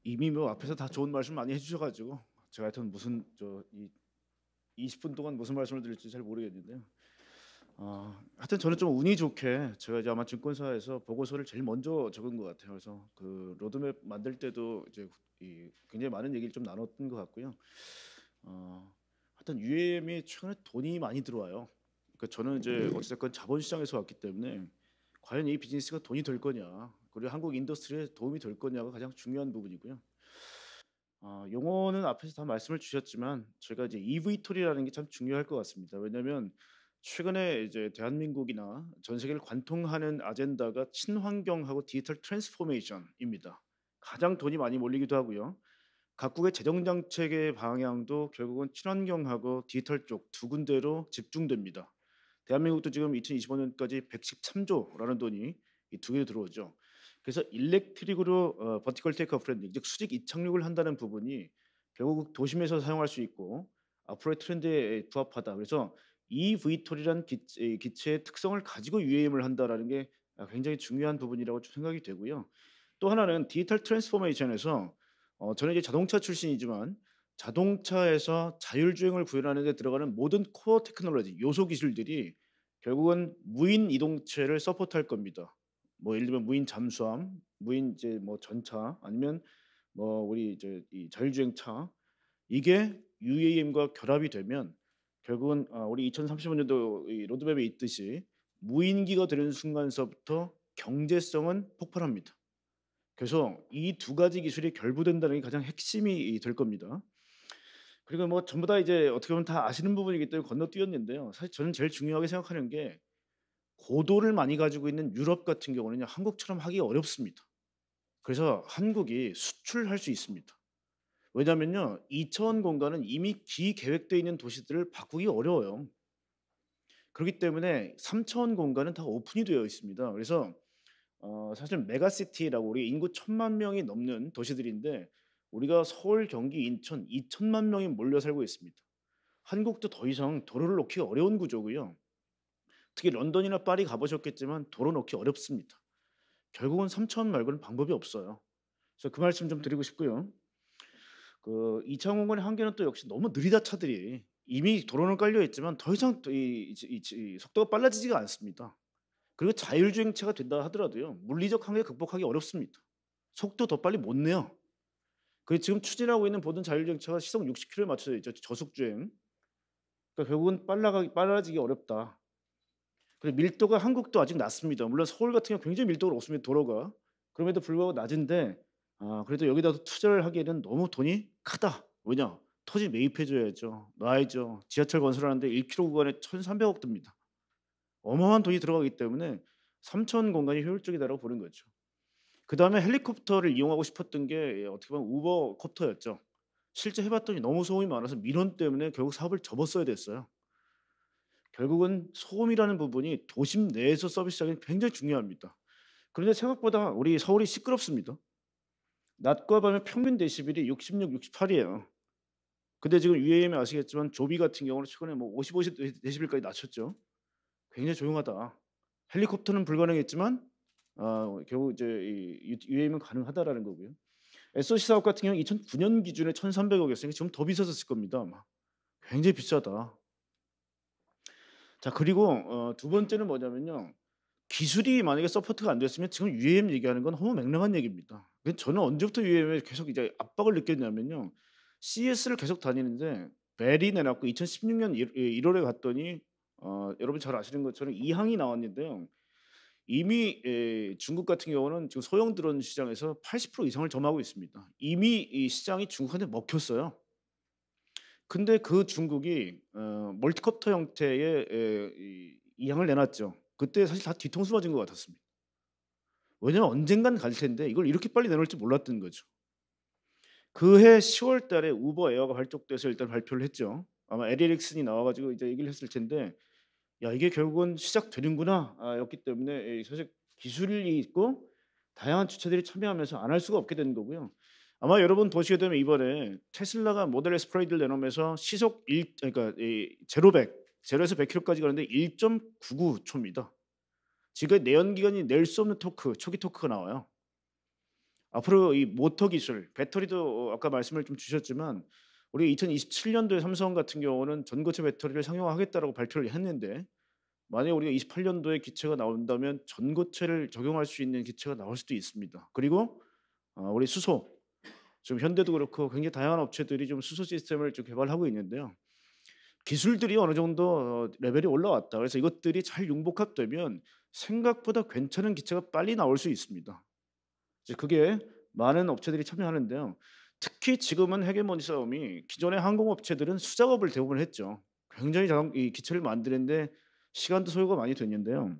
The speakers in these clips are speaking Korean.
이미 뭐 앞에서 다 좋은 말씀 많이 해주셔가지고 제가 하여튼 무슨 이 20분 동안 무슨 말씀을 드릴지 잘 모르겠는데요. 하여튼 저는 좀 운이 좋게 제가 이제 아마 증권사에서 보고서를 제일 먼저 적은 것 같아요. 그래서 그 로드맵 만들 때도 이제 굉장히 많은 얘기를 좀 나눴던 것 같고요. 하여튼 UAM이 최근에 돈이 많이 들어와요. 그러니까 저는 이제 어쨌든 자본시장에서 왔기 때문에 과연 이 비즈니스가 돈이 될 거냐, 그리고 한국 인더스트리에 도움이 될 거냐가 가장 중요한 부분이고요. 용어는 앞에서 다 말씀을 주셨지만 제가 이제 EV토리라는 게 참 중요할 것 같습니다. 왜냐하면 최근에 이제 대한민국이나 전 세계를 관통하는 아젠다가 친환경하고 디지털 트랜스포메이션입니다. 가장 돈이 많이 몰리기도 하고요. 각국의 재정 정책의 방향도 결국은 친환경하고 디지털 쪽 두 군데로 집중됩니다. 대한민국도 지금 2025년까지 113조라는 돈이 이 두 개로 들어오죠. 그래서 일렉트릭으로 버티컬 테이크오프 랜딩, 즉 수직 이착륙을 한다는 부분이 결국 도심에서 사용할 수 있고 앞으로의 트렌드에 부합하다. 그래서 이 VTOL이란 기체의 특성을 가지고 UAM을 한다라는 게 굉장히 중요한 부분이라고 생각이 되고요. 또 하나는 디지털 트랜스포메이션에서 저는 이제 자동차 출신이지만 자동차에서 자율주행을 구현하는 데 들어가는 모든 코어 테크놀로지, 요소 기술들이 결국은 무인 이동체를 서포트할 겁니다. 뭐 예를 들면 무인 잠수함, 무인 이제 뭐 전차 아니면 뭐 우리 이제 이 자율주행차, 이게 UAM과 결합이 되면 결국은 우리 2035년도 이 로드맵에 있듯이 무인기가 되는 순간서부터 경제성은 폭발합니다. 그래서 이 두 가지 기술이 결부된다는 게 가장 핵심이 될 겁니다. 그리고 뭐 전부 다 이제 어떻게 보면 다 아시는 부분이기 때문에 건너뛰었는데요. 사실 저는 제일 중요하게 생각하는 게 고도를 많이 가지고 있는 유럽 같은 경우는요, 한국처럼 하기 어렵습니다. 그래서 한국이 수출할 수 있습니다. 왜냐면요, 2차원 공간은 이미 기계획되어 있는 도시들을 바꾸기 어려워요. 그렇기 때문에 3차원 공간은 다 오픈이 되어 있습니다. 그래서 사실 메가시티라고 우리 인구 1,000만 명이 넘는 도시들인데 우리가 서울, 경기, 인천 2천만 명이 몰려 살고 있습니다. 한국도 더 이상 도로를 놓기가 어려운 구조고요. 특히 런던이나 파리 가보셨겠지만 도로 놓기 어렵습니다. 결국은 3차원 말고는 방법이 없어요. 그래서 그 말씀 좀 드리고 싶고요. 그 2차원 공간의 한계는 또 역시 너무 느리다 차들이. 이미 도로는 깔려 있지만 더 이상 이 속도가 빨라지지가 않습니다. 그리고 자율주행차가 된다 하더라도요, 물리적 한계 극복하기 어렵습니다. 속도 더 빨리 못 내요. 그 지금 추진하고 있는 모든 자율주행차가 시속 60km에 맞춰져 있죠. 저속주행. 그러니까 결국은 빨라지기 어렵다. 그리고 밀도가 한국도 아직 낮습니다. 물론 서울 같은 경우 굉장히 밀도가 높습니다, 도로가. 그럼에도 불구하고 낮은데 그래도 여기다 투자를 하기에는 너무 돈이 크다. 왜냐? 토지 매입해 줘야죠. 놔야죠. 지하철 건설하는데 1km 구간에 1,300억 듭니다. 어마어마한 돈이 들어가기 때문에 3천 공간이 효율적이다라고 보는 거죠. 그다음에 헬리콥터를 이용하고 싶었던 게 어떻게 보면 우버 콥터였죠. 실제 해 봤더니 너무 소음이 많아서 민원 때문에 결국 사업을 접었어야 됐어요. 결국은 소음이라는 부분이 도심 내에서 서비스하기는 굉장히 중요합니다. 그런데 생각보다 우리 서울이 시끄럽습니다. 낮과 밤의 평균 데시벨이 66, 68이에요. 근데 지금 UAM이 아시겠지만 조비 같은 경우는 최근에 뭐 55 데시벨까지 낮췄죠. 굉장히 조용하다. 헬리콥터는 불가능했지만 결국 이제 이 UAM은 가능하다라는 거고요. SOC 사업 같은 경우는 2009년 기준에 1,300억이었으니까 지금 더 비싸졌을 겁니다 아마. 굉장히 비싸다. 자, 그리고 두 번째는 뭐냐면요. 기술이 만약에 서포트가 안 됐으면 지금 UAM 얘기하는 건 허무맹랑한 얘기입니다. 근데 저는 언제부터 UAM에 계속 이제 압박을 느꼈냐면요. CES를 계속 다니는데 벨이 내놨고 2016년 1월에 갔더니 여러분 잘 아시는 것처럼 이 항이 나왔는데요. 이미 중국 같은 경우는 지금 소형 드론 시장에서 80% 이상을 점하고 있습니다. 이미 이 시장이 중국한테 먹혔어요. 근데 그 중국이 멀티콥터 형태의 이 항을 내놨죠. 그때 사실 다 뒤통수 맞은 것 같았습니다. 왜냐면 언젠간 갈 텐데 이걸 이렇게 빨리 내놓을 줄 몰랐던 거죠. 그해 10월 달에 우버 에어가 발족돼서 일단 발표를 했죠. 아마 에리 릭슨이 나와 가지고 이제 얘기를 했을 텐데 야 이게 결국은 시작되는구나 였기 때문에 사실 기술이 있고 다양한 주체들이 참여하면서 안 할 수가 없게 되는 거고요. 아마 여러분 보시게 되면 이번에 테슬라가 모델 S 프라이드를 내놓으면서 시속 1 그러니까 이 제로 100 제로에서 100km까지 가는데 1.99 초입니다. 지금 내연 기관이 낼 수 없는 토크, 초기 토크가 나와요. 앞으로 이 모터 기술, 배터리도 아까 말씀을 좀 주셨지만 우리 2027년도에 삼성 같은 경우는 전고체 배터리를 상용화하겠다라고 발표를 했는데 만약에 우리가 28년도에 기체가 나온다면 전고체를 적용할 수 있는 기체가 나올 수도 있습니다. 그리고 우리 수소 지금 현대도 그렇고 굉장히 다양한 업체들이 좀 수소 시스템을 좀 개발하고 있는데요. 기술들이 어느 정도 레벨이 올라왔다. 그래서 이것들이 잘 융복합되면 생각보다 괜찮은 기체가 빨리 나올 수 있습니다. 이제 그게 많은 업체들이 참여하는데요. 특히 지금은 헤게모니 싸움이 기존의 항공업체들은 수작업을 대부분 했죠. 굉장히 이 기체를 만드는데 시간도 소요가 많이 됐는데요.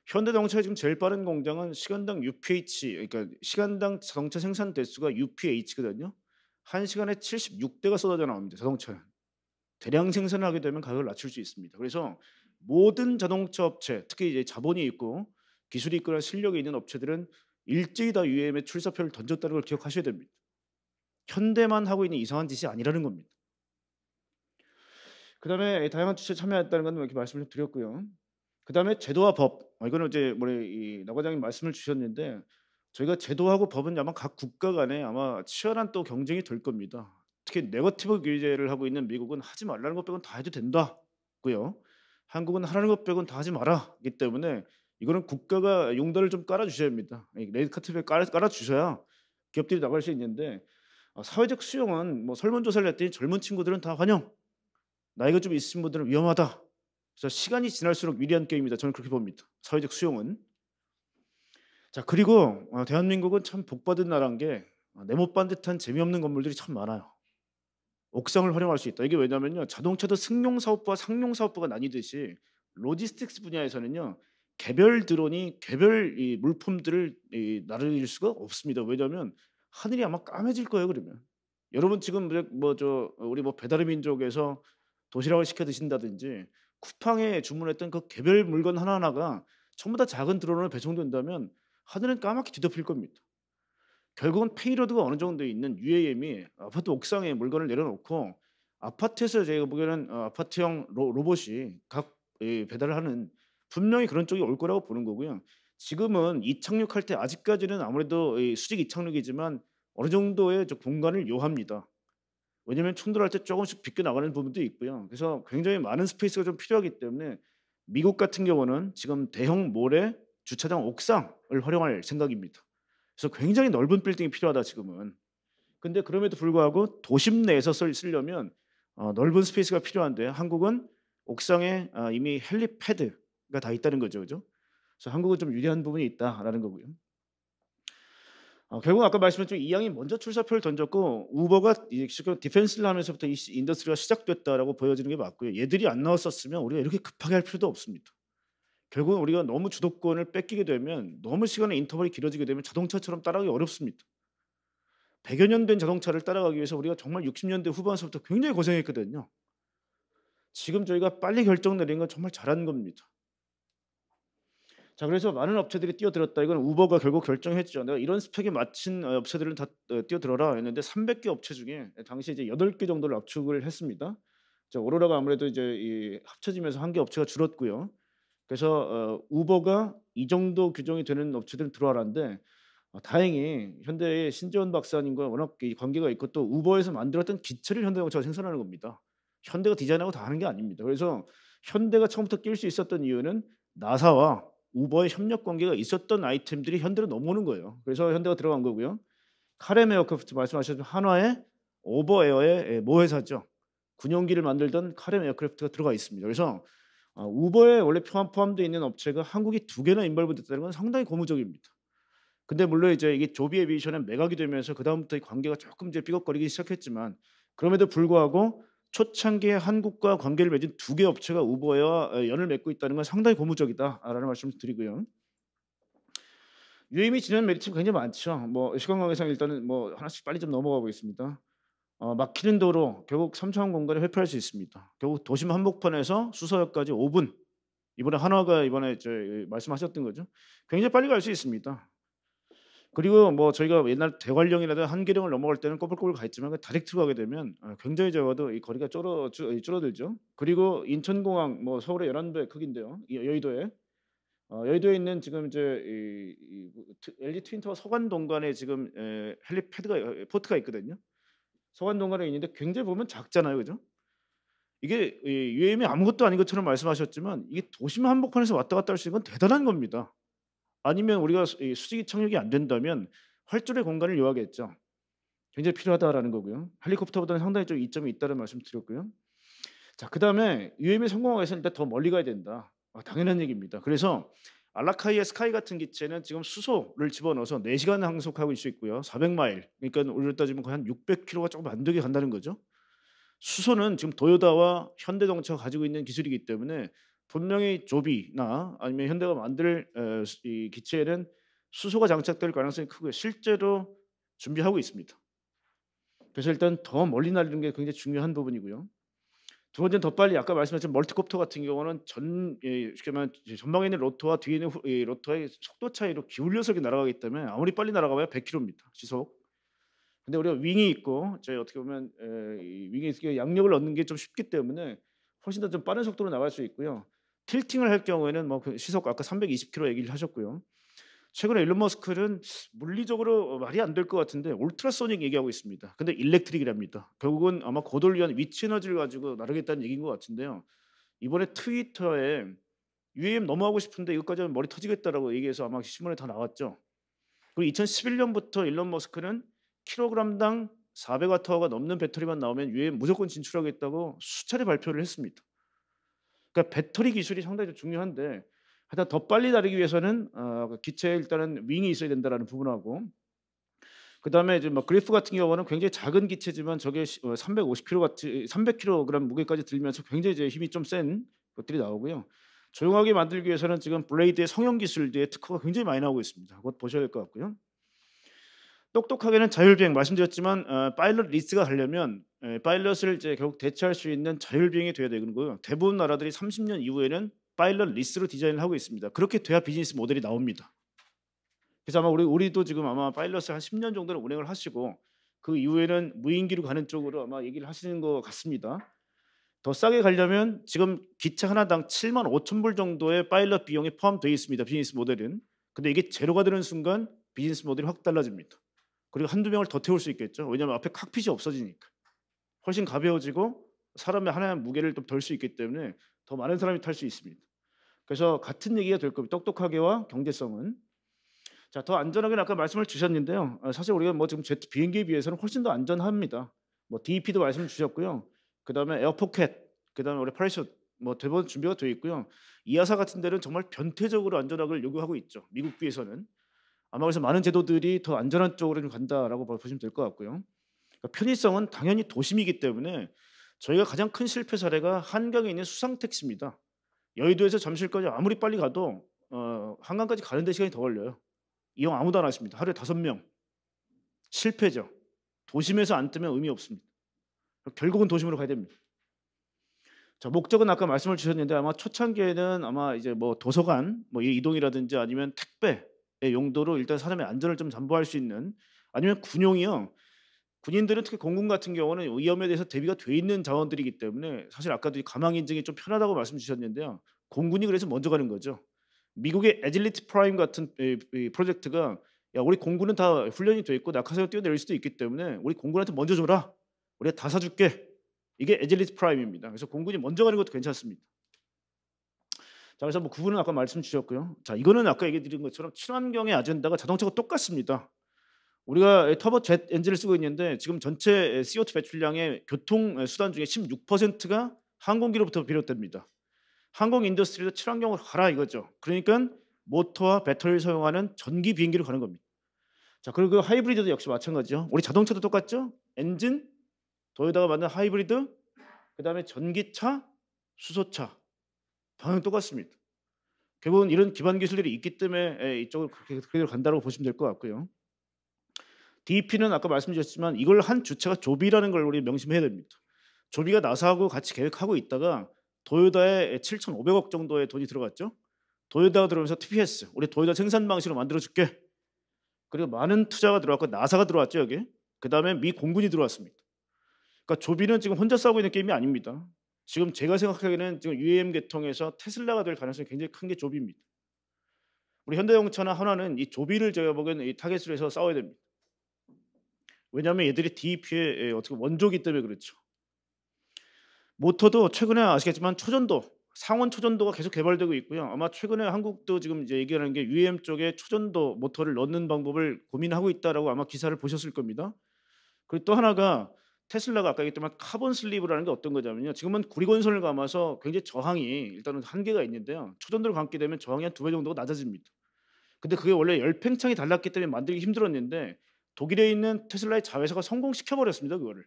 현대자동차가 지금 제일 빠른 공장은 시간당 UPH 그러니까 시간당 자동차 생산 대수가 UPH거든요. 1 시간에 76대가 쏟아져 나옵니다, 자동차는. 대량 생산을 하게 되면 가격을 낮출 수 있습니다. 그래서 모든 자동차 업체, 특히 이제 자본이 있고 기술이 있거나 실력이 있는 업체들은 일제히 다 UAM에 출사표를 던졌다는 걸 기억하셔야 됩니다. 현대만 하고 있는 이상한 짓이 아니라는 겁니다. 그다음에 다양한 주체에 참여했다는 건 이렇게 말씀을 좀 드렸고요. 그다음에 제도와 법. 이거는 이제 우리 나 과장님 말씀을 주셨는데 저희가 제도하고 법은 아마 각 국가 간에 아마 치열한 또 경쟁이 될 겁니다. 특히 네거티브 규제를 하고 있는 미국은 하지 말라는 것 빼고는 다 해도 된다고요. 한국은 하라는 것 빼고는 다 하지 마라이기 때문에 이거는 국가가 용도를 좀 깔아 주셔야 합니다. 이 레드 카펫을 깔아 주셔야 기업들이 나갈 수 있는데 사회적 수용은 뭐 설문조사를 했더니 젊은 친구들은 다 환영. 나이가 좀 있으신 분들은 위험하다. 그래서 시간이 지날수록 유리한 게임이다. 저는 그렇게 봅니다. 사회적 수용은. 자 그리고 대한민국은 참 복 받은 나라인 게 네모 반듯한 재미없는 건물들이 참 많아요. 옥상을 활용할 수 있다. 이게 왜냐면요. 자동차도 승용 사업부와 상용 사업부가 나뉘듯이 로지스틱스 분야에서는요. 개별 드론이 개별 이 물품들을 나르릴 수가 없습니다. 왜냐하면 하늘이 아마 까매질 거예요 그러면. 여러분 지금 우리 뭐 배달의 민족에서 도시락을 시켜 드신다든지 쿠팡에 주문했던 그 개별 물건 하나하나가 전부 다 작은 드론으로 배송된다면 하늘은 까맣게 뒤덮일 겁니다. 결국은 페이로드가 어느 정도 있는 UAM이 아파트 옥상에 물건을 내려놓고 아파트에서 제가 보기에는 아파트형 로봇이 각 배달을 하는 분명히 그런 쪽이 올 거라고 보는 거고요. 지금은 이착륙할 때 아직까지는 아무래도 수직 이착륙이지만 어느 정도의 공간을 요합니다. 왜냐하면 충돌할 때 조금씩 비껴 나가는 부분도 있고요. 그래서 굉장히 많은 스페이스가 좀 필요하기 때문에 미국 같은 경우는 지금 대형 몰의 주차장 옥상을 활용할 생각입니다. 그래서 굉장히 넓은 빌딩이 필요하다 지금은. 근데 그럼에도 불구하고 도심 내에서 쓰려면 넓은 스페이스가 필요한데 한국은 옥상에 이미 헬리패드가 다 있다는 거죠. 그죠? 그래서 한국은 좀 유리한 부분이 있다라는 거고요. 결국 아까 말씀드렸지만 이양이 먼저 출사표를 던졌고 우버가 지금 디펜스를 하면서부터 이 인더스트리가 시작됐다라고 보여지는 게 맞고요. 얘들이 안 나왔었으면 우리가 이렇게 급하게 할 필요도 없습니다. 결국은 우리가 너무 주도권을 뺏기게 되면 너무 시간의 인터벌이 길어지게 되면 자동차처럼 따라가기 어렵습니다. 100여 년 된 자동차를 따라가기 위해서 우리가 정말 60년대 후반서부터 굉장히 고생했거든요. 지금 저희가 빨리 결정 내린 건 정말 잘한 겁니다. 자 그래서 많은 업체들이 뛰어들었다. 이건 우버가 결국 결정했죠. 내가 이런 스펙에 맞춘 업체들은 다 뛰어들어라 했는데 300개 업체 중에 당시 이제 8개 정도를 압축을 했습니다. 자 오로라가 아무래도 이제 합쳐지면서 한 개 업체가 줄었고요. 그래서 우버가 이 정도 규정이 되는 업체들은 들어와라는데 다행히 현대의 신재원 박사님과 워낙 이 관계가 있고 또 우버에서 만들었던 기체를 현대자동차가 생산하는 겁니다. 현대가 디자인하고 다 하는 게 아닙니다. 그래서 현대가 처음부터 낄 수 있었던 이유는 나사와 우버의 협력 관계가 있었던 아이템들이 현대로 넘어오는 거예요. 그래서 현대가 들어간 거고요. 카렘 에어크래프트 말씀하셨던 한화의 오버에어의 모회사죠. 군용기를 만들던 카렘 에어크래프트가 들어가 있습니다. 그래서 우버에 원래 포함되어 있는 업체가 한국이 2개나 인벌브 됐다는 건 상당히 고무적입니다. 근데 물론 이제 이게 조비 에비에이션에 매각이 되면서 그다음부터 이 관계가 조금 이제 삐걱거리기 시작했지만 그럼에도 불구하고 초창기에 한국과 관계를 맺은 2개 업체가 우버와 연을 맺고 있다는 건 상당히 고무적이다라는 말씀을 드리고요. 유의미 지는 메리트가 굉장히 많죠. 뭐 시간 관계상 일단은 뭐 하나씩 빨리 좀 넘어가 보겠습니다. 막히는 도로 결국 3차원 공간을 회피할 수 있습니다. 결국 도심 한복판에서 수서역까지 5분. 이번에 한화가 이번에 말씀하셨던 거죠. 굉장히 빨리 갈 수 있습니다. 그리고 뭐 저희가 옛날 대관령이라든 한계령을 넘어갈 때는 꼬불꼬불 가 있지만 그 다이렉트로 가게 되면 굉장히 적어도 이 거리가 줄어들죠. 그리고 인천공항 뭐 서울의 11배 크기인데요. 여의도에 여의도에 있는 지금 이제 LG 트윈타워 서관동간에 지금 헬리패드가 포트가 있거든요. 서관동간에 있는데 굉장히 보면 작잖아요. 그죠? 이게 UAM이 아무것도 아닌 것처럼 말씀하셨지만 이게 도심 한복판에서 왔다 갔다 할 수 있는 건 대단한 겁니다. 아니면 우리가 이 수직이 착륙이 안 된다면 활주로의 공간을 요하겠죠. 굉장히 필요하다라는 거고요. 헬리콥터보다는 상당히 좀 이점이 있다는 말씀 드렸고요. 자, 그다음에 UM이 성공하기 위해서는 일단 더 멀리 가야 된다. 당연한 얘기입니다. 그래서 알라카이의 스카이 같은 기체는 지금 수소를 집어넣어서 4시간 항속하고 있을 수 있고요. 400마일. 그러니까 우리로 따지면 거의 한 600km가 조금 안 되게 간다는 거죠. 수소는 지금 도요타와 현대자동차가 가지고 있는 기술이기 때문에 분명히 조비나 아니면 현대가 만들 이 기체에는 수소가 장착될 가능성이 크고요. 실제로 준비하고 있습니다. 그래서 일단 더 멀리 날리는 게 굉장히 중요한 부분이고요. 두 번째는 더 빨리 아까 말씀하신 멀티콥터 같은 경우는 쉽게 말하면 전방에 있는 로터와 뒤에 있는 이 로터의 속도 차이로 기울여서 이렇게 날아가기 때문에 아무리 빨리 날아가봐야 100km입니다. 시속. 근데 우리가 윙이 있고 저희 어떻게 보면 이 윙이 있으니까 양력을 얻는 게 좀 쉽기 때문에 훨씬 더 좀 빠른 속도로 나갈 수 있고요. 틸팅을 할 경우에는 뭐 그 시속 아까 320km 얘기를 하셨고요. 최근에 일론 머스크는 물리적으로 말이 안 될 것 같은데 울트라소닉 얘기하고 있습니다. 근데 일렉트릭이랍니다. 결국은 아마 고도를 위한 위치 에너지를 가지고 나르겠다는 얘기인 것 같은데요. 이번에 트위터에 UAM 너무 하고 싶은데 이것까지 하면 머리 터지겠다라고 얘기해서 아마 신문에 다 나왔죠. 그리고 2011년부터 일론 머스크는 킬로그램당 400와트가 넘는 배터리만 나오면 UAM 무조건 진출하겠다고 수차례 발표를 했습니다. 그러니까 배터리 기술이 상당히 좀 중요한데 하여튼 더 빨리 다르기 위해서는 그 기체에 일단은 윙이 있어야 된다라는 부분하고 그다음에 이제 뭐 그리프 같은 경우는 굉장히 작은 기체지만 저게 350kg 300kg 무게까지 들면서 굉장히 이제 힘이 좀 센 것들이 나오고요. 조용하게 만들기 위해서는 지금 블레이드의 성형 기술들의 특허가 굉장히 많이 나오고 있습니다. 그것 보셔야 될 것 같고요. 똑똑하게는 자율비행 말씀드렸지만 파일럿 리스트가 가려면 파일럿을 이제 결국 대체할 수 있는 자율비행이 돼야 되는 거고요. 대부분 나라들이 30년 이후에는 파일럿 리스트로 디자인을 하고 있습니다. 그렇게 돼야 비즈니스 모델이 나옵니다. 그래서 아마 우리도 지금 아마 파일럿을 한 10년 정도는 운행을 하시고 그 이후에는 무인기로 가는 쪽으로 아마 얘기를 하시는 것 같습니다. 더 싸게 가려면 지금 기차 하나당 75,000불 정도의 파일럿 비용이 포함되어 있습니다. 비즈니스 모델은. 근데 이게 제로가 되는 순간 비즈니스 모델이 확 달라집니다. 그리고 한두 명을 더 태울 수 있겠죠. 왜냐하면 앞에 칵핏이 없어지니까. 훨씬 가벼워지고 사람의 하나의 무게를 좀 덜 수 있기 때문에 더 많은 사람이 탈 수 있습니다. 그래서 같은 얘기가 될 겁니다. 똑똑하게와 경제성은. 자, 더 안전하게는 아까 말씀을 주셨는데요. 사실 우리가 뭐 지금 제트 비행기에 비해서는 훨씬 더 안전합니다. 뭐 DEP도 말씀 주셨고요. 그다음에 에어포켓, 그다음에 우리 파라슈트 뭐 대부분 준비가 되어 있고요. 이아사 같은 데는 정말 변태적으로 안전하기를 요구하고 있죠. 미국비에서는. 아마 그래서 많은 제도들이 더 안전한 쪽으로 좀 간다라고 보시면 될 것 같고요. 그러니까 편의성은 당연히 도심이기 때문에 저희가 가장 큰 실패 사례가 한강에 있는 수상 택시입니다. 여의도에서 잠실까지 아무리 빨리 가도 한강까지 가는 데 시간이 더 걸려요. 이용 아무도 안 하십니다. 하루에 5명. 실패죠. 도심에서 안 뜨면 의미 없습니다. 결국은 도심으로 가야 됩니다. 자, 목적은 아까 말씀을 주셨는데 아마 초창기에는 아마 이제 뭐 도서관 뭐 이동이라든지 아니면 택배의 용도로 일단 사람의 안전을 좀 담보할 수 있는 아니면 군용이요. 군인들은 특히 공군 같은 경우는 위험에 대해서 대비가 돼 있는 자원들이기 때문에 사실 아까도 이 가망 인증이 좀 편하다고 말씀 주셨는데요. 공군이 그래서 먼저 가는 거죠. 미국의 에질리티 프라임 같은 이 프로젝트가 야 우리 공군은 다 훈련이 돼 있고 낙하산을 뛰어내릴 수도 있기 때문에 우리 공군한테 먼저 줘라. 우리가 다 사줄게. 이게 에질리티 프라임입니다. 그래서 공군이 먼저 가는 것도 괜찮습니다. 자, 그래서 뭐 구분은 아까 말씀 주셨고요. 자, 이거는 아까 얘기 드린 것처럼 친환경의 아젠다가 자동차가 똑같습니다. 우리가 터보 젯 엔진을 쓰고 있는데 지금 전체 CO2 배출량의 교통 수단 중에 16%가 항공기로부터 비롯됩니다. 항공 인더스트리도 친환경으로 가라 이거죠. 그러니까 모터와 배터리를 사용하는 전기 비행기로 가는 겁니다. 자, 그리고 그 하이브리드도 역시 마찬가지죠. 우리 자동차도 똑같죠. 엔진, 도요타가 만든 하이브리드, 그다음에 전기차, 수소차 방향 똑같습니다. 결국은 이런 기반 기술들이 있기 때문에 이쪽으로 그렇게 간다고 보시면 될 것 같고요. DEP는 아까 말씀드렸지만 이걸 한 주체가 조비라는 걸 우리 명심해야 됩니다. 조비가 나사하고 같이 계획하고 있다가 도요타에 7,500억 정도의 돈이 들어갔죠. 도요타가 들어오면서 TPS, 우리 도요타 생산 방식으로 만들어줄게. 그리고 많은 투자가 들어왔고 나사가 들어왔죠 여기. 그 다음에 미 공군이 들어왔습니다. 그러니까 조비는 지금 혼자 싸우고 있는 게임이 아닙니다. 지금 제가 생각하기에는 지금 UAM 계통에서 테슬라가 될 가능성이 굉장히 큰 게 조비입니다. 우리 현대자동차나 하나는 이 조비를 제가 보기에는 이 타겟으로 해서 싸워야 됩니다. 왜냐하면 얘들이 DEP의 어떻게 원조기 때문에 그렇죠. 모터도 최근에 아시겠지만 초전도, 상온 초전도가 계속 개발되고 있고요. 아마 최근에 한국도 지금 이제 얘기하는 게 UAM 쪽에 초전도 모터를 넣는 방법을 고민하고 있다라고 아마 기사를 보셨을 겁니다. 그리고 또 하나가 테슬라가 아까 얘기했지만 카본 슬리브라는 게 어떤 거냐면요. 지금은 구리건선을 감아서 굉장히 저항이 일단은 한계가 있는데요. 초전도를 감게 되면 저항이 한 2배 정도가 낮아집니다. 근데 그게 원래 열팽창이 달랐기 때문에 만들기 힘들었는데 독일에 있는 테슬라의 자회사가 성공시켜 버렸습니다, 그거를.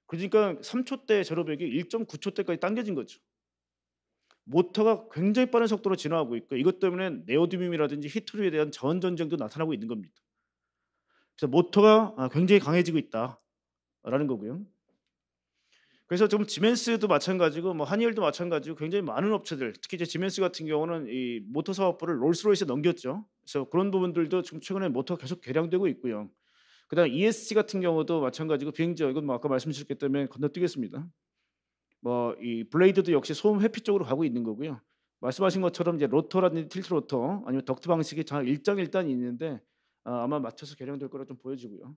그러니까 3초대 제로백이 1.9초대까지 당겨진 거죠. 모터가 굉장히 빠른 속도로 진화하고 있고 이것 때문에 네오디뮴이라든지 히토류에 대한 자원 전쟁도 나타나고 있는 겁니다. 그래서 모터가 굉장히 강해지고 있다라는 거고요. 그래서 좀 지멘스도 마찬가지고 뭐 한일도 마찬가지고 굉장히 많은 업체들 특히 이제 지멘스 같은 경우는 이 모터 사업부를 롤스로이스에 넘겼죠. 그래서 그런 부분들도 지금 최근에 모터가 계속 개량되고 있고요. 그다음 ESG 같은 경우도 마찬가지고 비행기죠. 이건 뭐 아까 말씀 주셨기 때문에 건너뛰겠습니다. 뭐 이 블레이드도 역시 소음 회피 쪽으로 가고 있는 거고요. 말씀하신 것처럼 이제 로터라든지 틸트 로터 아니면 덕트 방식이 잘 일장일단이 있는데 아마 맞춰서 개량될 거라 좀 보여지고요.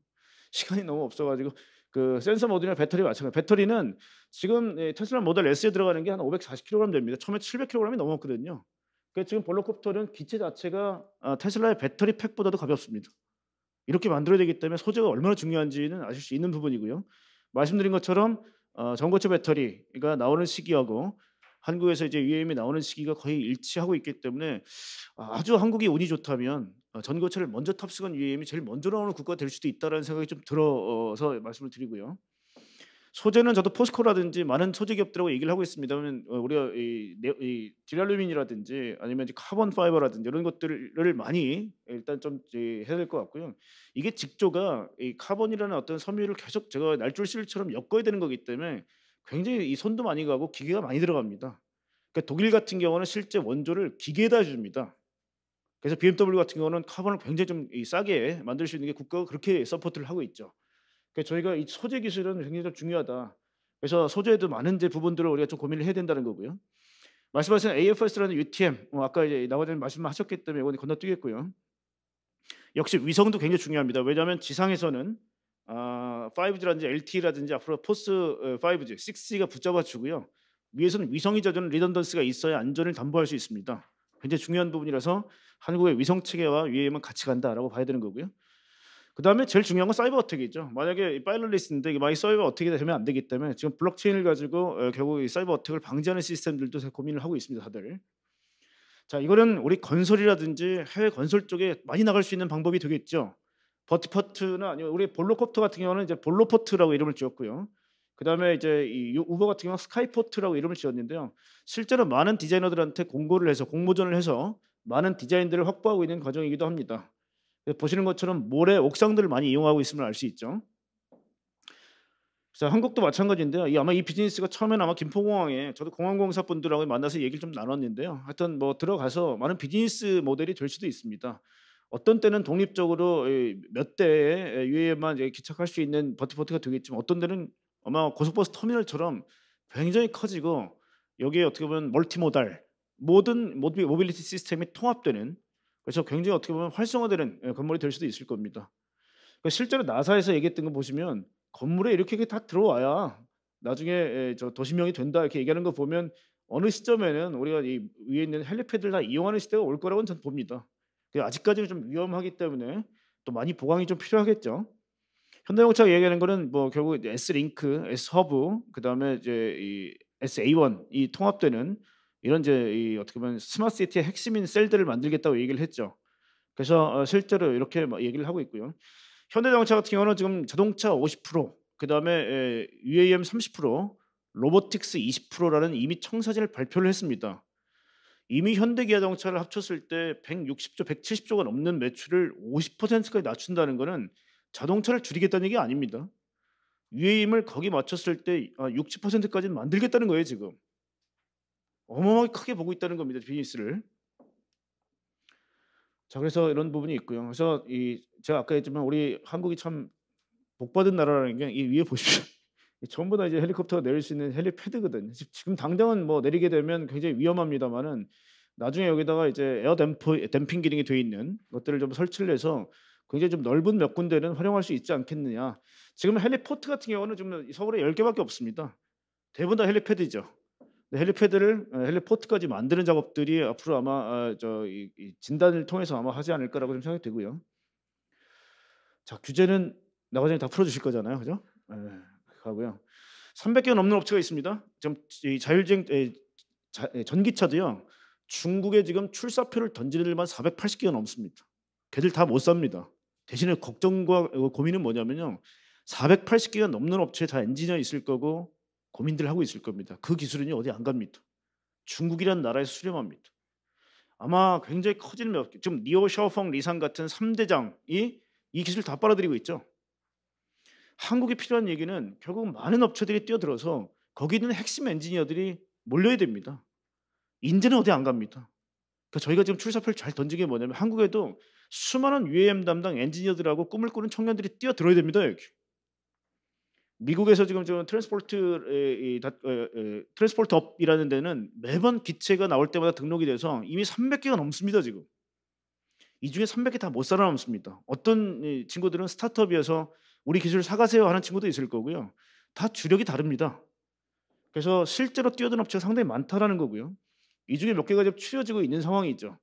시간이 너무 없어가지고 그 센서 모듈이나 배터리 마찬가지. 배터리는 지금 테슬라 모델 S에 들어가는 게 한 540kg 됩니다. 처음에 700kg이 넘었거든요. 그러니까 지금 볼로콥터는 기체 자체가 테슬라의 배터리 팩보다도 가볍습니다. 이렇게 만들어야 되기 때문에 소재가 얼마나 중요한지는 아실 수 있는 부분이고요. 말씀드린 것처럼 전고체 배터리가 나오는 시기하고 한국에서 이제 UAM이 나오는 시기가 거의 일치하고 있기 때문에 아주 한국이 운이 좋다면 전고체를 먼저 탑승한 UAM이 제일 먼저 나오는 국가가 될 수도 있다라는 생각이 좀 들어서 말씀을 드리고요. 소재는 저도 포스코라든지 많은 소재 기업들하고 얘기를 하고 있습니다만 우리가 이 듀랄루민이라든지 아니면 이제 카본 파이버라든지 이런 것들을 많이 일단 좀 이제 해야 될 것 같고요. 이게 직조가 이 카본이라는 어떤 섬유를 계속 제가 날줄실처럼 엮어야 되는 거기 때문에 굉장히 이 손도 많이 가고 기계가 많이 들어갑니다. 그러니까 독일 같은 경우는 실제 원조를 기계에다 줍니다. 그래서 BMW 같은 경우는 카본을 굉장히 좀 싸게 만들 수 있는 게 국가가 그렇게 서포트를 하고 있죠. 그러니까 저희가 이 소재 기술은 굉장히 좀 중요하다. 그래서 소재에도 많은 이제 부분들을 우리가 좀 고민을 해야 된다는 거고요. 말씀하신 AFS라는 UTM 아까 이제 나와 전에 말씀하셨기 때문에 이건 건너뛰겠고요. 역시 위성도 굉장히 중요합니다. 왜냐하면 지상에서는 5G라든지 LTE라든지 앞으로 포스 5G, 6G가 붙잡아 주고요. 위에서는 위성이 젖은 리던던스가 있어야 안전을 담보할 수 있습니다. 굉장히 중요한 부분이라서 한국의 위성 체계와 UAM은 같이 간다라고 봐야 되는 거고요. 그다음에 제일 중요한 건 사이버 어택이죠. 만약에 이 파일럿리스트인데 이게 만약 사이버 어택이 되면 안 되기 때문에 지금 블록체인을 가지고 결국 이 사이버 어택을 방지하는 시스템들도 고민을 하고 있습니다, 다들. 자, 이거는 우리 건설이라든지 해외 건설 쪽에 많이 나갈 수 있는 방법이 되겠죠. 버티퍼트나 아니면 우리 볼로콥터 같은 경우는 이제 볼로포트라고 이름을 지었고요. 그다음에 이제 이 우버 같은 경우는 스카이포트라고 이름을 지었는데요. 실제로 많은 디자이너들한테 공고를 해서 공모전을 해서 많은 디자인들을 확보하고 있는 과정이기도 합니다. 보시는 것처럼 모래 옥상들을 많이 이용하고 있음을 알 수 있죠. 그래서 한국도 마찬가지인데요. 아마 이 비즈니스가 처음에는 아마 김포공항에 저도 공항공사 분들하고 만나서 얘기를 좀 나눴는데요. 하여튼 뭐 들어가서 많은 비즈니스 모델이 될 수도 있습니다. 어떤 때는 독립적으로 몇 대의 UA에만 기착할 수 있는 버티버티가 되겠지만 어떤 데는 아마 고속버스 터미널처럼 굉장히 커지고 여기에 어떻게 보면 멀티모달 모든 모빌리티 시스템이 통합되는 그래서 굉장히 어떻게 보면 활성화되는 건물이 될 수도 있을 겁니다. 그러니까 실제로 나사에서 얘기했던 거 보시면 건물에 이렇게 다 들어와야 나중에 저 도시명이 된다 이렇게 얘기하는 거 보면 어느 시점에는 우리가 이 위에 있는 헬리패드를 다 이용하는 시대가 올 거라고는 저는 봅니다. 아직까지는 좀 위험하기 때문에 또 많이 보강이 좀 필요하겠죠. 현대자동차가 얘기하는 거는 뭐 결국 이제 S링크, S허브 그다음에 이제 이 SA1 이 통합되는 이런 이제 이 어떻게 보면 스마트 시티의 핵심인 셀들을 만들겠다고 얘기를 했죠. 그래서 실제로 이렇게 막 얘기를 하고 있고요. 현대자동차 같은 경우는 지금 자동차 50% 그다음에 UAM 30% 로보틱스 20%라는 이미 청사진을 발표를 했습니다. 이미 현대기아자동차를 합쳤을 때 160조, 170조가 넘는 매출을 50%까지 낮춘다는 거는 자동차를 줄이겠다는 얘기 아닙니다. UAM을 거기 맞췄을 때 60%까지는 만들겠다는 거예요, 지금. 어마어마하게 크게 보고 있다는 겁니다, 비즈니스를. 자, 그래서 이런 부분이 있고요. 그래서 제가 아까 했지만 우리 한국이 참 복받은 나라라는 게 이 위에 보십시오. 전부 다 이제 헬리콥터가 내릴 수 있는 헬리패드거든요. 지금 당장은 뭐 내리게 되면 굉장히 위험합니다마는 나중에 여기다가 이제 에어 댐핑 기능이 돼 있는 것들을 좀 설치를 해서 굉장히 좀 넓은 몇 군데는 활용할 수 있지 않겠느냐. 지금 헬리포트 같은 경우는 지금 서울에 10 개밖에 없습니다. 대부분 다 헬리패드죠. 네, 헬리패드를 헬리포트까지 만드는 작업들이 앞으로 아마 이 진단을 통해서 아마 하지 않을까라고 좀 생각이 되고요. 자, 규제는 나과장님 다 풀어 주실 거잖아요. 그죠? 예. 하고요. 300 개가 넘는 업체가 있습니다. 지금 이 자율주행 전기차도요. 중국에 지금 출사표를 던지는 데만 480 개가 넘습니다. 걔들 다 못 삽니다. 대신에 걱정과 고민은 뭐냐면요. 480 개가 넘는 업체에 다 엔지니어 있을 거고 고민들 하고 있을 겁니다. 그 기술은요 어디 안 갑니다. 중국이라는 나라에서 수령합니다. 아마 굉장히 커지는 지금 리오 샤오펑 리상 같은 3대장이 이 기술 다 빨아들이고 있죠. 한국에 필요한 얘기는 결국 많은 업체들이 뛰어들어서 거기 있는 핵심 엔지니어들이 몰려야 됩니다. 인재는 어디 안 갑니다. 그러니까 저희가 지금 출사표를 잘 던진 게 뭐냐면 한국에도 수많은 UAM 담당 엔지니어들하고 꿈을 꾸는 청년들이 뛰어들어야 됩니다. 여기. 미국에서 지금 트랜스포트 업이라는 데는 매번 기체가 나올 때마다 등록이 돼서 이미 300개가 넘습니다. 지금. 이 중에 300개 다 못 살아남습니다. 어떤 친구들은 스타트업이어서 우리 기술 사가세요 하는 친구도 있을 거고요. 다 주력이 다릅니다. 그래서 실제로 뛰어든 업체가 상당히 많다라는 거고요. 이 중에 몇 개가 지금 추려지고 있는 상황이죠.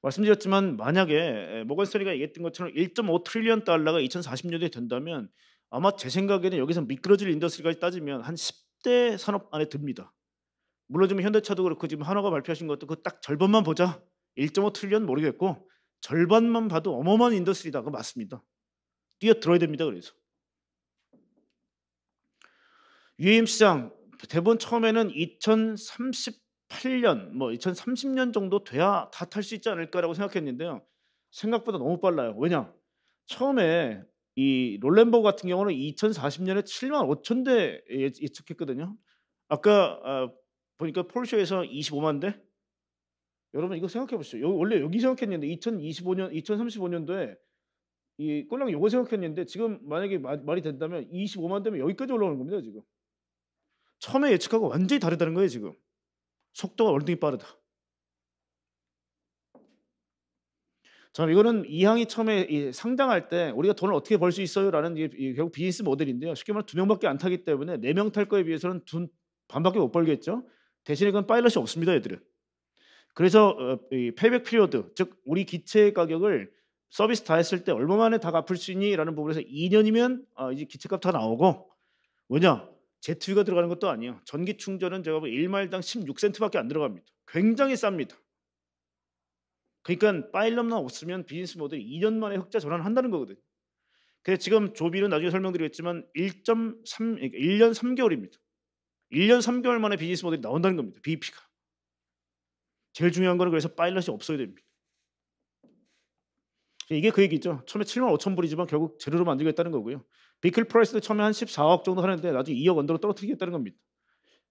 말씀드렸지만 만약에 모건 스탠리가 얘기했던 것처럼 1.5 트릴리언 달러가 2040년에 된다면 아마 제 생각에는 여기서 미끄러질 인더스트리까지 따지면 한 10대 산업 안에 듭니다. 물론 지금 현대차도 그렇고 지금 한화가 발표하신 것도 그 딱 절반만 보자. 1.5 트릴리언 모르겠고 절반만 봐도 어마어마한 인더스트리다. 그거 맞습니다. 뛰어들어야 됩니다. 그래서 UAM 시장 대부분 처음에는 2038년 뭐 2030년 정도 돼야 다 탈 수 있지 않을까라고 생각했는데요. 생각보다 너무 빨라요. 왜냐? 처음에 이 롤램버 같은 경우는 2040년에 7만 5천 대 예측했거든요. 아까 보니까 폴쉐에서 25만 대. 여러분 이거 생각해 보시죠. 원래 여기 생각했는데 2025년, 2035년도에 이 꼴랑 요거 생각했는데 지금 만약에 말이 된다면 25만 대면 여기까지 올라오는 겁니다. 지금. 처음에 예측하고 완전히 다르다는 거예요. 지금. 속도가 월등히 빠르다. 자, 이거는 이항이 처음에 상장할 때 우리가 돈을 어떻게 벌 수 있어요라는 게 결국 비즈니스 모델인데요. 쉽게 말하면 2명밖에 안 타기 때문에 4명 탈 거에 비해서는 반밖에 못 벌겠죠. 대신에 그건 파일럿이 없습니다, 얘들은. 그래서 이 페이백 피리어드, 즉 우리 기체 가격을 서비스 다 했을 때 얼마 만에 다 갚을 수 있니라는 부분에서 2년이면 이제 기체값 다 나오고 왜냐? 제트유가 들어가는 것도 아니에요. 전기 충전은 제가 보기엔 1마일당 16센트밖에 안 들어갑니다. 굉장히 쌉니다. 그러니까 파일럿만 없으면 비즈니스 모델이 2년 만에 흑자 전환한다는 거거든요. 그래서 지금 조비는 나중에 설명드리겠지만 1년 3개월입니다. 1년 3개월 만에 비즈니스 모델이 나온다는 겁니다. BEP가. 제일 중요한 거는 그래서 파일럿이 없어야 됩니다. 이게 그 얘기죠. 처음에 7만 5천 불이지만 결국 제로로 만들겠다는 거고요. 비클 프라이스도 처음에 한 14억 정도 하는데 나중에 2억 언더로 떨어뜨리겠다는 겁니다.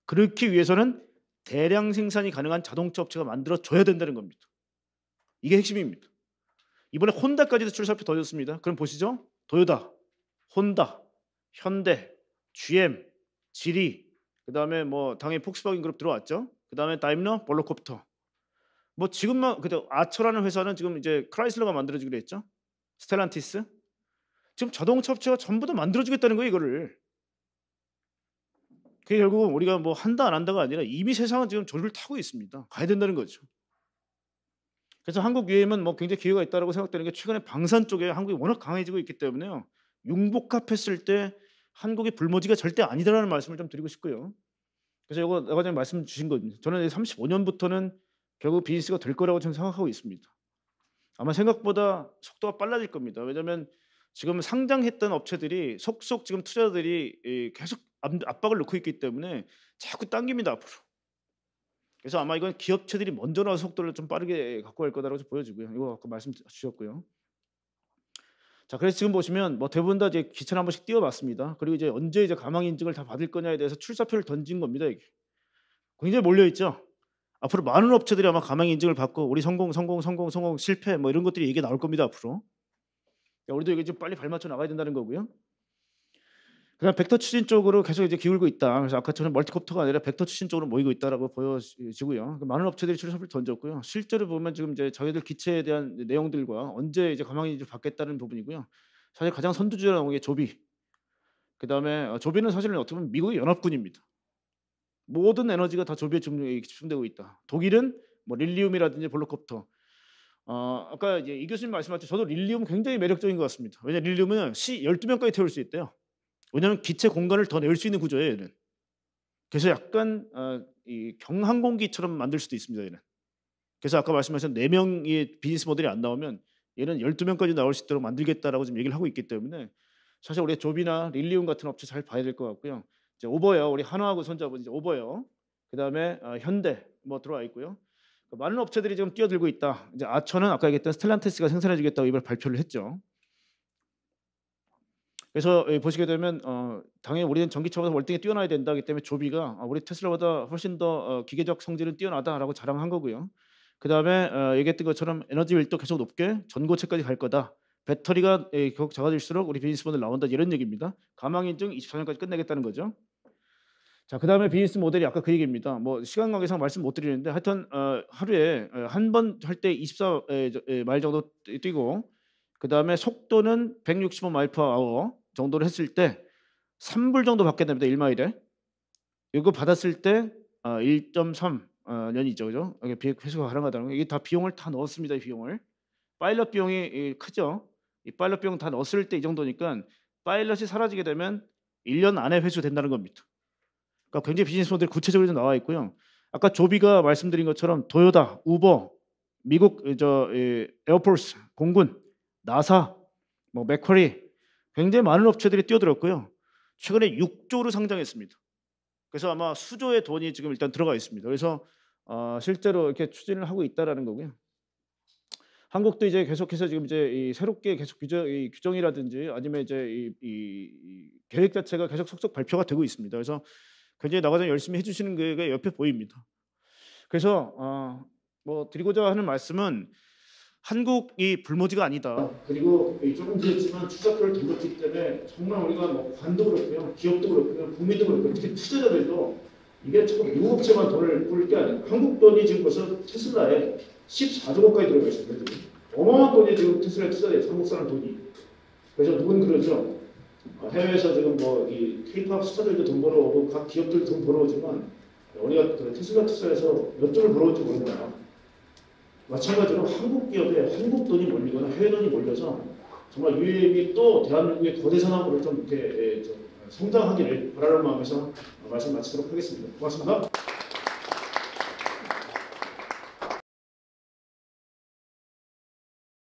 그렇기 위해서는 대량 생산이 가능한 자동차 업체가 만들어줘야 된다는 겁니다. 이게 핵심입니다. 이번에 혼다까지도 출사표 더 줬습니다. 그럼 보시죠. 도요타, 혼다, 현대, GM, 지리, 그다음에 뭐 당연히 폭스바겐 그룹 들어왔죠. 그다음에 다임러, 볼로콥터. 뭐 지금만 그때 아처라는 회사는 지금 이제 크라이슬러가 만들어주기로 했죠. 스텔란티스. 지금 자동차 업체가 전부 다 만들어주겠다는 거예요, 이거를. 그게 결국은 우리가 뭐 한다 안 한다가 아니라 이미 세상은 지금 조류를 타고 있습니다. 가야 된다는 거죠. 그래서 한국 UAM은 뭐 굉장히 기회가 있다고 생각되는 게 최근에 방산 쪽에 한국이 워낙 강해지고 있기 때문에요. 융복합했을 때 한국의 불모지가 절대 아니다라는 말씀을 좀 드리고 싶고요. 그래서 이거 내가 전에 말씀 주신 겁니다. 저는 35년부터는 결국 비즈니스가 될 거라고 저는 생각하고 있습니다. 아마 생각보다 속도가 빨라질 겁니다. 왜냐하면 지금 상장했던 업체들이 속속 지금 투자자들이 계속 압박을 넣고 있기 때문에 자꾸 당깁니다 앞으로. 그래서 아마 이건 기업체들이 먼저 나와서 속도를 좀 빠르게 갖고 갈 거다라고 보여지고요. 이거 아까 말씀 주셨고요. 자, 그래서 지금 보시면 뭐 대부분 다 이제 기체를 한 번씩 띄워봤습니다. 그리고 이제 언제 이제 가망 인증을 다 받을 거냐에 대해서 출사표를 던진 겁니다. 이게 굉장히 몰려 있죠. 앞으로 많은 업체들이 아마 가망 인증을 받고 우리 성공 실패 뭐 이런 것들이 이게 나올 겁니다 앞으로. 우리도 이게 좀 빨리 발맞춰 나가야 된다는 거고요. 그냥 벡터 추진 쪽으로 계속 이제 기울고 있다. 그래서 아까처럼 멀티콥터가 아니라 벡터 추진 쪽으로 모이고 있다라고 보여지고요. 많은 업체들이 출사표를 던졌고요. 실제로 보면 지금 이제 자기들 기체에 대한 내용들과 언제 이제 가망인지 받겠다는 부분이고요. 사실 가장 선두주자라는 게 조비. 그다음에 조비는 사실은 어떻게 보면 미국의 연합군입니다. 모든 에너지가 다 조비에 집중되고 있다. 독일은 뭐 릴리움이라든지 볼로콥터. 아까 이제 이 교수님 말씀하셨죠. 저도 릴리움 굉장히 매력적인 것 같습니다. 왜냐 릴리움은 시 12명까지 태울 수 있대요. 왜냐하면 기체 공간을 더 낼 수 있는 구조예요. 얘는. 그래서 약간 이 경항공기처럼 만들 수도 있습니다. 얘는. 그래서 아까 말씀하신 4명의 비즈니스 모델이 안 나오면 얘는 12명까지 나올 수 있도록 만들겠다라고 지금 얘기를 하고 있기 때문에 사실 우리 조비나 릴리움 같은 업체 잘 봐야 될 것 같고요. 이제 오버웨어 우리 한화하고 손잡은 이제 오버웨어 그다음에 현대 뭐 들어와 있고요. 많은 업체들이 지금 뛰어들고 있다. 이제 아처는 아까 얘기했던 스텔란티스가 생산해주겠다고 이번 발표를 했죠. 그래서 보시게 되면 당연히 우리는 전기차보다 월등히 뛰어나야 된다기 때문에 조비가 우리 테슬라보다 훨씬 더 기계적 성질은 뛰어나다라고 자랑한 거고요. 그다음에 얘기했던 것처럼 에너지 밀도 계속 높게 전고체까지 갈 거다. 배터리가 계속 작아질수록 우리 비즈니스 모델 나온다 이런 얘기입니다. 가망 인증 24년까지 끝내겠다는 거죠. 자, 그다음에 비즈니스 모델이 아까 그 얘기입니다. 뭐 시간 관계상 말씀 못 드리는데 하여튼 하루에 한 번 할 때 24마일 정도 뛰고 그다음에 속도는 165마일/아워 정도를 했을 때 3불 정도 받게 됩니다. 1마일에. 이거 받았을 때 1.3 년이죠. 그죠? 이게 비핵 회수가 가능하다는 거. 이게 다 비용을 다 넣었습니다. 이 비용을. 파일럿 비용이 크죠. 이 파일럿 비용 다 넣었을 때 이 정도니까 파일럿이 사라지게 되면 1년 안에 회수된다는 겁니다. 그러니까 굉장히 비즈니스 모델 구체적으로 좀 나와 있고요. 아까 조비가 말씀드린 것처럼 도요타, 우버, 미국 에어포스, 공군, 나사, 뭐 맥쿼리 굉장히 많은 업체들이 뛰어들었고요. 최근에 6조로 상장했습니다. 그래서 아마 수조의 돈이 지금 일단 들어가 있습니다. 그래서 실제로 이렇게 추진을 하고 있다라는 거고요. 한국도 이제 계속해서 지금 이제 새롭게 계속 규정이라든지 아니면 이제 이 계획 자체가 계속 속속 발표가 되고 있습니다. 그래서 굉장히 나가서 열심히 해주시는 게 옆에 보입니다. 그래서 뭐 드리고자 하는 말씀은 한국이 불모지가 아니다. 그리고 조금 드렸지만 투자표를 던졌기 때문에 정말 우리가 뭐 관도 그렇고요, 기업도 그렇고요, 국민도 그렇고요, 특히 투자자들도 이게 조금 미국 업체만 돈을 뿌릴 게 아니고 한국 돈이 지금 벌써 테슬라에 14조 원까지 들어가 있습니다. 어마어마한 돈이 지금 테슬라에 투자돼요. 한국 사람 돈이. 그래서 누군 그러죠. 해외에서 지금 뭐 이 K-팝 스타들도 돈 벌어오고 각 기업들 돈 벌어오지만 우리가 테슬라 투자해서 몇 조를 벌어올지 모른다. 마찬가지로 한국 기업에 한국 돈이 몰리거나 해외 돈이 몰려서 정말 유입이 또 대한민국의 거대 산업으로 좀 이렇게 좀 성장하기를 바라는 마음에서 말씀 마치도록 하겠습니다. 고맙습니다.